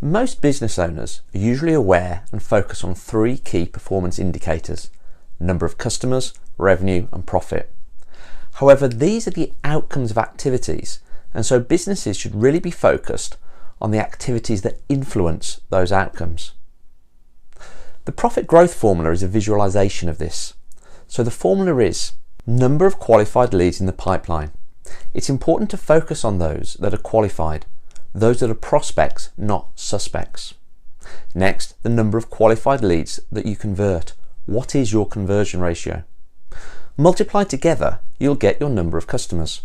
Most business owners are usually aware and focus on three key performance indicators: number of customers, revenue and profit. However, these are the outcomes of activities, and so businesses should really be focused on the activities that influence those outcomes. The profit growth formula is a visualization of this. So the formula is number of qualified leads in the pipeline. It's important to focus on those that are qualified, those that are prospects, not suspects. Next, the number of qualified leads that you convert. What is your conversion ratio? Multiplied together, you'll get your number of customers.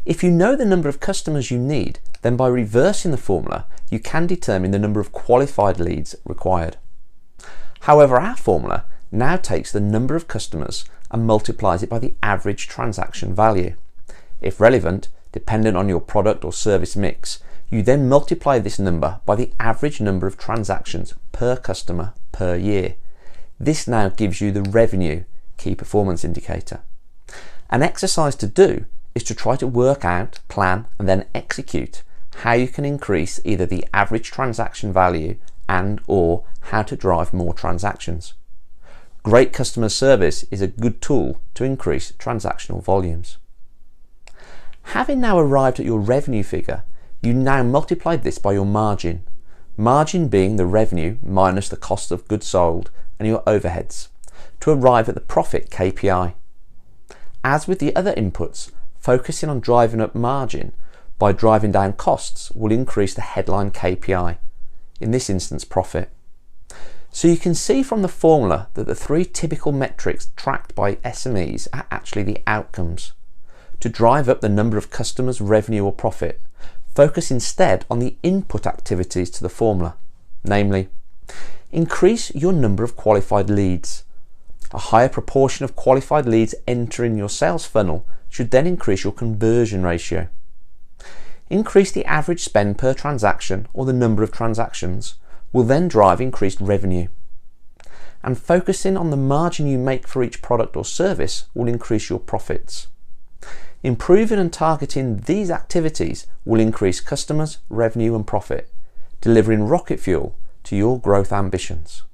If you know the number of customers you need, then by reversing the formula, you can determine the number of qualified leads required. However, our formula now takes the number of customers and multiplies it by the average transaction value. If relevant, dependent on your product or service mix, you then multiply this number by the average number of transactions per customer per year. This now gives you the revenue key performance indicator. An exercise to do is to try to work out, plan and then execute how you can increase either the average transaction value and or how to drive more transactions. Great customer service is a good tool to increase transactional volumes. Having now arrived at your revenue figure, you now multiply this by your margin. Margin being the revenue minus the cost of goods sold and your overheads, to arrive at the profit KPI. As with the other inputs, focusing on driving up margin by driving down costs will increase the headline KPI, in this instance profit. So you can see from the formula that the three typical metrics tracked by SMEs are actually the outcomes. To drive up the number of customers, revenue or profit, focus instead on the input activities to the formula, namely, increase your number of qualified leads. A higher proportion of qualified leads entering your sales funnel should then increase your conversion ratio. Increase the average spend per transaction or the number of transactions will then drive increased revenue. And focusing on the margin you make for each product or service will increase your profits. Improving and targeting these activities will increase customers, revenue and profit, delivering rocket fuel to your growth ambitions.